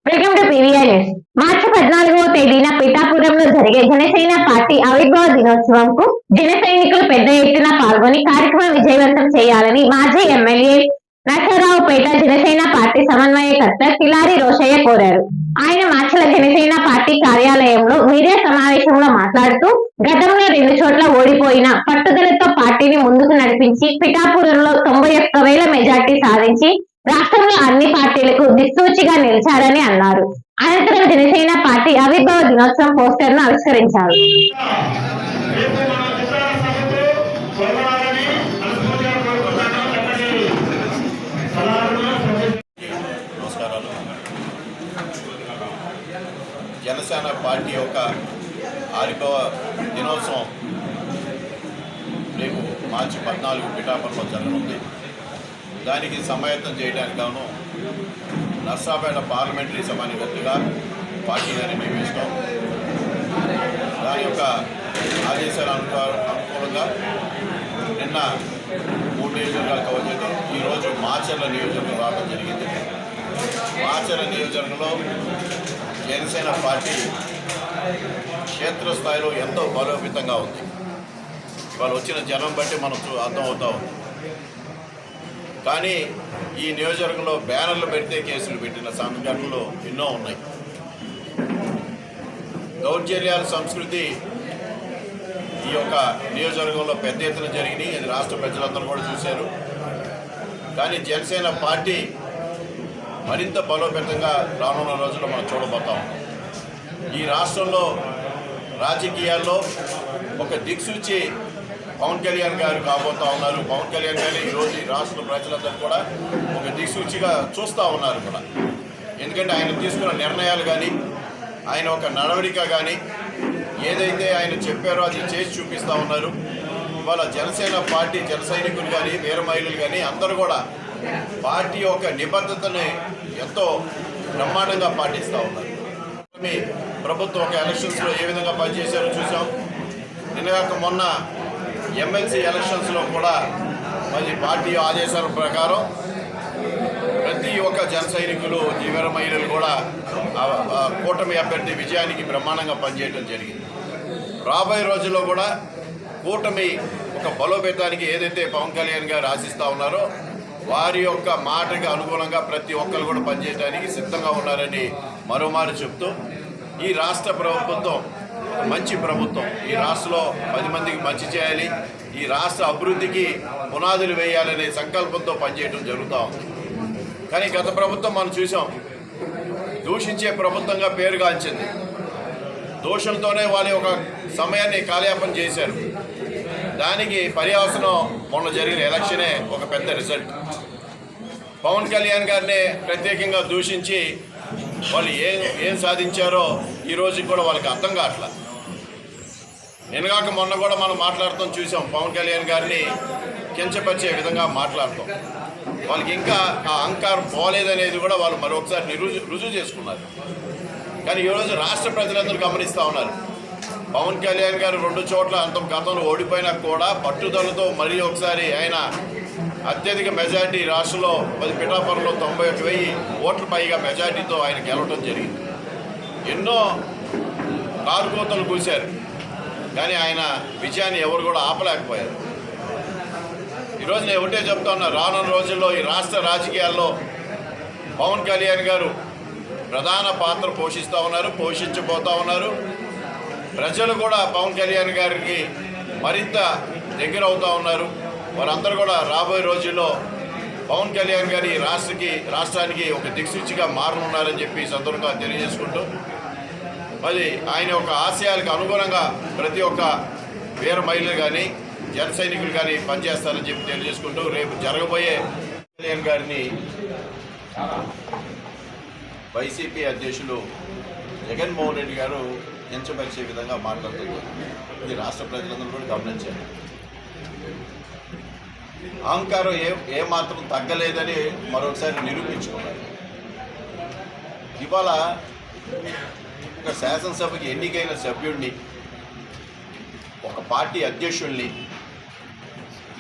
Welcome to PVR news. March 14వ తేదీన పిఠాపురంలో జరిగే జనసేన పార్టీ ఆవిర్భావ దినోత్సవంకు జన సైనికులు పెద్ద ఎత్తున పాల్గొని కార్యక్రమం విజయవంతం చేయాలని మాజీ ఎమ్మెల్యే నరసరావుపేట జనసేన పార్టీ సమన్వయకర్త కిలారి రోషయ్య కోరారు. ఆయన మాచల జనసేన పార్టీ కార్యాలయంలో మీడియా సమావేశంలో మాట్లాడుతూ గతంలో 2 చోట్ల ఓడిపోయిన పట్టుదలతో పార్టీని ముందుకు నడిపించి పిఠాపురంలో 91,000 మెజార్టీ సాధించి రాష్ట్రంలో అన్ని పార్టీలకు దిక్సూచిగా నిలిచారని అన్నారు. అనంతరం జనసేన పార్టీ ఆవిర్భావ దినోత్సవం పోస్టర్ ను ఆవిష్కరించారు. జనసేన పార్టీ యొక్క ఆవిర్భావ దినోత్సవం రేపు మార్చి 14 పిఠాపురంలో జరగనుంది. దానికి సమాయత్తం చేయడానికి గాను నర్సాపేట పార్లమెంటరీ సమన్వయకర్తగా పార్టీని నియమిస్తాం. దాని యొక్క ఆదేశాల అనుకూలంగా నిన్న 3 నియోజకవర్గాలు కవర్ చేయడం, ఈరోజు మాచర్ల నియోజకవర్గం రావడం జరిగింది. మాచర్ల నియోజకవర్గంలో జనసేన పార్టీ క్షేత్రస్థాయిలో ఎంతో బలోపేతంగా ఉంది. ఇవాళ వచ్చిన జనం బట్టి మనకు అర్థమవుతా ఉంది. కానీ ఈ నియోజకవర్గంలో బ్యానర్లు పెడితే కేసులు పెట్టిన సంఘటనలు ఎన్నో ఉన్నాయి. దౌర్జన్యాల సంస్కృతి ఈ యొక్క నియోజకవర్గంలో పెద్ద ఎత్తున జరిగినాయి. అది రాష్ట్ర ప్రజలందరూ కూడా చూశారు. కానీ జనసేన పార్టీ మరింత బలోపేతంగా రానున్న రోజుల్లో మనం చూడబోతాం. ఈ రాష్ట్రంలో రాజకీయాల్లో ఒక దిక్సూచి పవన్ కళ్యాణ్ గారు కాబోతా ఉన్నారు. పవన్ కళ్యాణ్ గారు ఈరోజు ఈ రాష్ట్ర ప్రజలందరూ కూడా ఒక దిక్సూచిగా చూస్తూ ఉన్నారు కూడా. ఎందుకంటే ఆయన తీసుకున్న నిర్ణయాలు కానీ, ఆయన ఒక నడవడిక కానీ, ఏదైతే ఆయన చెప్పారో అది చేసి చూపిస్తూ ఉన్నారు. ఇవాళ జనసేన పార్టీ జన సైనికులు కానీ, వీర మహిళలు కానీ అందరూ కూడా పార్టీ యొక్క నిబద్ధతని ఎంతో బ్రహ్మాండంగా పాటిస్తూ ఉన్నారు. ప్రభుత్వం ఒక ఎలక్షన్స్లో ఏ విధంగా పనిచేశారో చూసాం. నిన్నగాక మొన్న ఎమ్మెల్సీ ఎలక్షన్స్లో కూడా మరి పార్టీ ఆదేశాల ప్రకారం ప్రతి ఒక్క జన సైనికులు, వీర మహిళలు కూడా కూటమి అభ్యర్థి విజయానికి బ్రహ్మాండంగా పనిచేయడం జరిగింది. రాబోయే రోజుల్లో కూడా కూటమి ఒక బలోపేతానికి ఏదైతే పవన్ కళ్యాణ్ గారు ఆశిస్తూ ఉన్నారో వారి యొక్క మాటకి అనుగుణంగా ప్రతి ఒక్కరు కూడా పనిచేయడానికి సిద్ధంగా ఉన్నారని మరోమారు చెప్తూ, ఈ రాష్ట్ర ప్రభుత్వం మంచి ప్రభుత్వం. ఈ రాష్ట్రంలో 10 మందికి మంచి చేయాలి, ఈ రాష్ట్ర అభివృద్ధికి పునాదులు వేయాలనే సంకల్పంతో పనిచేయడం జరుగుతూ ఉంది. కానీ గత ప్రభుత్వం మనం చూసాం, దూషించే ప్రభుత్వంగా పేరుగాంచింది. దోషులతోనే వాళ్ళ ఒక సమయాన్ని కాలయాపన చేశారు. దానికి పర్యవసనం మొన్న జరిగిన ఎలక్షనే ఒక పెద్ద రిజల్ట్. పవన్ కళ్యాణ్ గారిని ప్రత్యేకంగా దూషించి వాళ్ళు ఏం సాధించారో ఈరోజు కూడా వాళ్ళకి అర్థం కావట్లా. నిన్నగాక మొన్న కూడా మనం మాట్లాడుతాం చూసాం. పవన్ కళ్యాణ్ గారిని కించపరిచే విధంగా మాట్లాడతాం. వాళ్ళకి ఇంకా ఆ అహంకారం పోలేదనేది కూడా వాళ్ళు మరొకసారి రుజువు చేసుకున్నారు. కానీ ఈరోజు రాష్ట్ర ప్రజలందరూ గమనిస్తూ ఉన్నారు. పవన్ కళ్యాణ్ గారు 2 చోట్ల అంత గతంలో ఓడిపోయినా కూడా పట్టుదలతో మరీ ఒకసారి ఆయన అత్యధిక మెజార్టీ రాష్ట్రంలో పిఠాపురంలో 91,000 ఓట్ల పైగా మెజార్టీతో ఆయన గెలవడం జరిగింది. ఎన్నో కారుకోతలు కూశారు, కానీ ఆయన విజయాన్ని ఎవరు కూడా ఆపలేకపోయారు. ఈరోజు నేను ఒకటే చెప్తా ఉన్నా, రానున్న రోజుల్లో ఈ రాష్ట్ర రాజకీయాల్లో పవన్ కళ్యాణ్ గారు ప్రధాన పాత్ర పోషిస్తూ ఉన్నారు, పోషించబోతూ ఉన్నారు. ప్రజలు కూడా పవన్ కళ్యాణ్ గారికి మరింత దగ్గర అవుతూ ఉన్నారు. వారందరూ కూడా రాబోయే రోజుల్లో పవన్ కళ్యాణ్ గారి రాష్ట్రానికి ఒక దిక్సూచిగా మారనున్నారని చెప్పి సందర్భంగా తెలియజేసుకుంటూ, మరి ఆయన యొక్క ఆశయాలకు అనుగుణంగా ప్రతి ఒక్క వీర మహిళలు కానీ, జన సైనికులు కానీ పనిచేస్తారని చెప్పి తెలియజేసుకుంటూ, రేపు జరగబోయే కళ్యాణ్ గారిని వైసీపీ అధ్యక్షులు జగన్మోహన్ రెడ్డి గారు ఎంచపరిచే విధంగా మాట్లాడుతున్నారు. ఇది రాష్ట్ర ప్రజలందరూ కూడా గమనించారు. అహంకారం ఏమాత్రం తగ్గలేదని మరొకసారి నిరూపించుకున్నారు. ఇవాళ ఒక శాసనసభకి ఎన్నికైన సభ్యుడిని, ఒక పార్టీ అధ్యక్షుల్ని,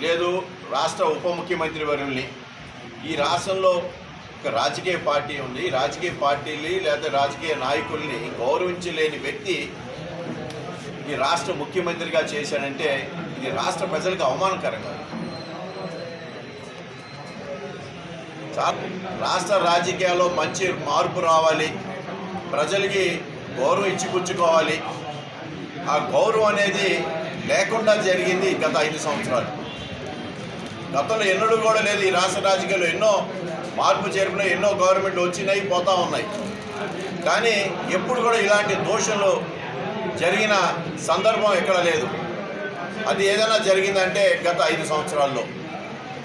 లేదు రాష్ట్ర ఉప ముఖ్యమంత్రి వర్యుల్ని ఈ రాష్ట్రంలో ఒక రాజకీయ పార్టీ ఉంది. రాజకీయ పార్టీని లేదా రాజకీయ నాయకుల్ని గౌరవించలేని వ్యక్తి ఈ రాష్ట్ర ముఖ్యమంత్రిగా చేశాడంటే ఇది రాష్ట్ర ప్రజలకు అవమానకరంగా. రాష్ట్ర రాజకీయాల్లో మంచి మార్పు రావాలి, ప్రజలకి గౌరవం ఇచ్చిపుచ్చుకోవాలి. ఆ గౌరవం అనేది లేకుండా జరిగింది గత 5 సంవత్సరాలు. గతంలో ఎన్నడూ కూడా లేదు. ఈ రాష్ట్ర రాజకీయాల్లో ఎన్నో మార్పు చేర్పులు, ఎన్నో గవర్నమెంట్లు వచ్చినాయి, పోతూ ఉన్నాయి. కానీ ఎప్పుడు కూడా ఇలాంటి దోషులు జరిగిన సందర్భం ఎక్కడ లేదు. అది ఏదైనా జరిగిందంటే గత 5 సంవత్సరాల్లో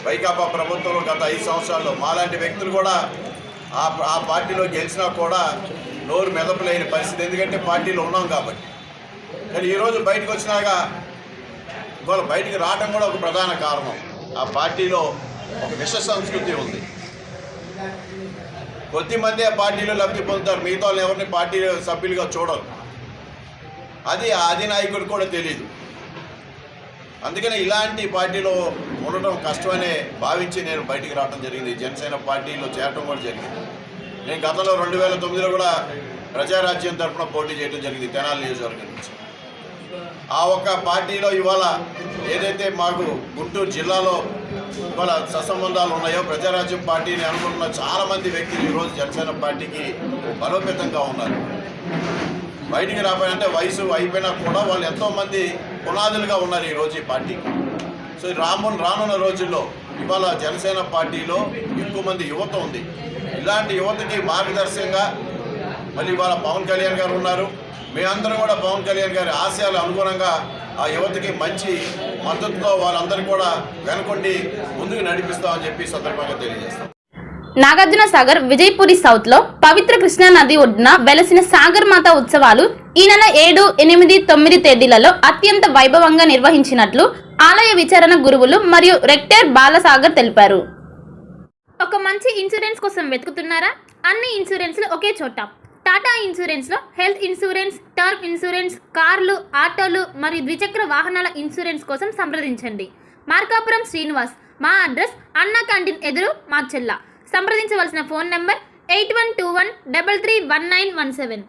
వైకాపా ప్రభుత్వంలో గత 5 సంవత్సరాల్లో మాలాంటి వ్యక్తులు కూడా ఆ పార్టీలో గెలిచినా కూడా నోరు మెదపలేని పరిస్థితి. ఎందుకంటే పార్టీలో ఉన్నాం కాబట్టి. కానీ ఈరోజు బయటకు వచ్చినాక ఇవాళ బయటికి రావడం కూడా ఒక ప్రధాన కారణం. ఆ పార్టీలో ఒక విష సంస్కృతి ఉంది. కొద్దిమంది ఆ పార్టీలో లబ్ధి పొందుతారు, మిగతా వాళ్ళు ఎవరిని పార్టీ సభ్యులుగా చూడరు. అది ఆ అధినాయకుడు కూడా తెలియదు. అందుకని ఇలాంటి పార్టీలో ఉండటం కష్టమనే భావించి నేను బయటికి రావడం జరిగింది. జనసేన పార్టీలో చేరటం కూడా జరిగింది. నేను గతంలో 2009లో కూడా ప్రజారాజ్యం తరఫున పోటీ చేయడం జరిగింది తెనాలి నియోజకవర్గం నుంచి. ఆ ఒక్క పార్టీలో ఇవాళ ఏదైతే మాకు గుంటూరు జిల్లాలో ఇవాళ సత్సంబంధాలు ఉన్నాయో ప్రజారాజ్యం పార్టీని అనుకుంటున్న చాలామంది వ్యక్తులు ఈరోజు జనసేన పార్టీకి బలోపేతంగా ఉన్నారు. బయటికి రాబోయంటే వయసు అయిపోయినా కూడా వాళ్ళు ఎంతోమంది పునాదులుగా ఉన్నారు ఈరోజు ఈ పార్టీకి. సో రానున్న రోజుల్లో ఇవాళ జనసేన పార్టీలో ఎక్కువ మంది యువత ఉంది. ఇలాంటి యువతకి మార్గదర్శకంగా మళ్ళీ ఇవాళ పవన్ కళ్యాణ్ గారు ఉన్నారు. మేమందరం కూడా పవన్ కళ్యాణ్ గారి ఆశయాలు అనుగుణంగా ఆ యువతకి మంచి మద్దతుతో వాళ్ళందరూ కూడా వెనుకొండి ముందుకు నడిపిస్తామని చెప్పి సందర్భంగా తెలియజేస్తాం. నాగార్జున సాగర్ విజయపురి సౌత్ లో పవిత్ర కృష్ణా నది ఒడ్డున వెలసిన సాగర్ మాత ఉత్సవాలు ఈ నెల 7, 8, 9 తేదీలలో అత్యంత వైభవంగా నిర్వహించినట్లు ఆలయ విచారణ గురువులు మరియు రెక్టర్ బాలసాగర్ తెలిపారు. ఒక మంచి ఇన్సూరెన్స్ కోసం వెతుకుతున్నారా? అన్ని ఇన్సూరెన్స్లు ఒకే చోట. టాటా ఇన్సూరెన్స్లో హెల్త్ ఇన్సూరెన్స్, టర్మ్ ఇన్సూరెన్స్, కార్లు, ఆటోలు మరియు ద్విచక్ర వాహనాల ఇన్సూరెన్స్ కోసం సంప్రదించండి. మార్కాపురం శ్రీనివాస్. మా అడ్రస్ అన్నా క్యాంటీన్ ఎదురు మార్చెల్ల. సంప్రదించవలసిన ఫోన్ నెంబర్ 8121331917.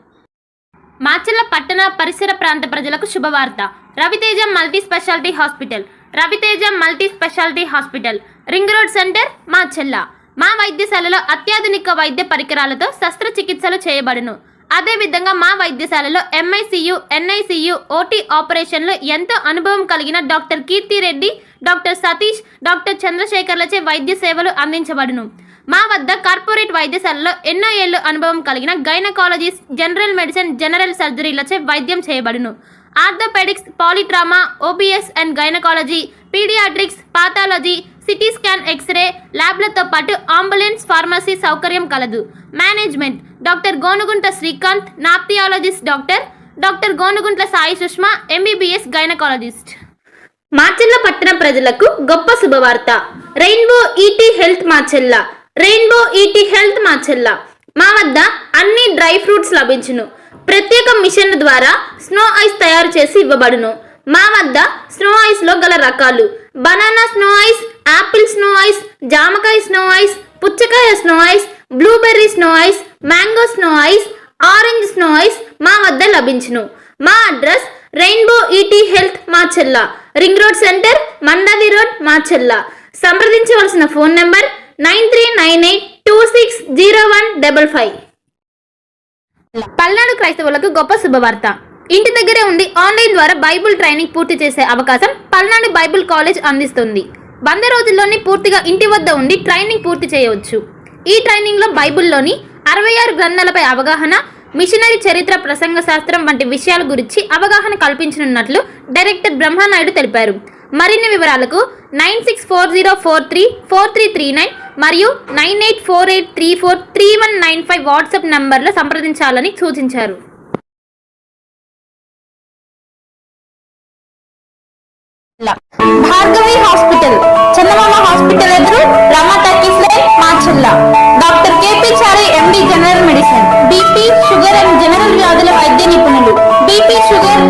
మార్చెల్ల పట్టణ పరిసర ప్రాంత ప్రజలకు శుభవార్త. Raviteja multi speciality hospital. Raviteja multi speciality hospital, ring road centre, మార్చెల్ల. మా వైద్యశాలలో అత్యాధునిక వైద్య పరికరాలతో శస్త్రచికిత్సలు చేయబడును. అదేవిధంగా మా వైద్యశాలలో MICU, NICU, OT ఆపరేషన్లో ఎంతో అనుభవం కలిగిన doctor Keerthi Reddy, doctor Satish, doctor చంద్రశేఖర్లచే వైద్య సేవలు అందించబడును. మా వద్ద కార్పొరేట్ వైద్యశాలలో ఎన్నో ఏళ్లు అనుభవం కలిగిన గైనకాలజిస్ట్, జనరల్ మెడిసిన్, జనరల్ సర్జరీలచే వైద్యం చేయబడును. Orthopaedics, polytrauma, OBS and gynaecology, paediatrics, pathology, CT scan, x-ray ల్యాబ్లతో పాటు అంబులెన్స్, ఫార్మసీ సౌకర్యం కలదు. మేనేజ్మెంట్ డాక్టర్ గోనుగుంట శ్రీకాంత్, నాప్థియాలజిస్ట్ doctor Gonuguntla Sai Sushma, MBBS gynaecologist. Macherla పట్టణ ప్రజలకు గొప్ప శుభవార్త. Rainbow ET health Macherla. Rainbow ET health Macherla. మా వద్ద అన్ని డ్రై ఫ్రూట్స్ లభించును. ప్రత్యేక మిషన్ ద్వారా స్నో ఐస్ తయారు చేసి ఇవ్వబడును. మా వద్ద స్నో ఐస్లో గల రకాలు: banana snow ice, Apple snow ice, జామకాయ స్నో ఐస్, పుచ్చకాయ snow ice, blueberry snow ice, mango snow ice, orange snow ice మా వద్ద లభించును. మా address rainbow ET health Macherla, ring road centre, Mandavi road, Macherla. సంప్రదించవలసిన ఫోన్ నెంబర్ 9398260155. పల్నాడు క్రైస్తవులకు గొప్ప శుభవార్త. ఇంటి దగ్గరే ఉండి ఆన్లైన్ ద్వారా బైబుల్ ట్రైనింగ్ పూర్తి చేసే అవకాశం పల్నాడు బైబుల్ కాలేజ్ అందిస్తుంది. 100 రోజుల్లోనే పూర్తిగా ఇంటి వద్ద ఉండి ట్రైనింగ్ పూర్తి చేయవచ్చు. ఈ ట్రైనింగ్లో బైబుల్లోని 66 గ్రంథాలపై అవగాహన, మిషనరీ చరిత్ర, ప్రసంగ శాస్త్రం వంటి విషయాల గురించి అవగాహన కల్పించనున్నట్లు డైరెక్టర్ బ్రహ్మనాయుడు తెలిపారు. మరిన్ని వివరాలకు 9640434339 మరియు 9848343195 వాట్సాప్ నంబర్లో సంప్రదించాలని సూచించారు. భార్గవి హాస్పిటల్, చందమామ హాస్పిటల్ ఎదురు, Rama talkies line, Macherla. Doctor KP Chari MD general medicine, BP, sugar and general వ్యాధుల వైద్య నిపుణులు. BP, sugar,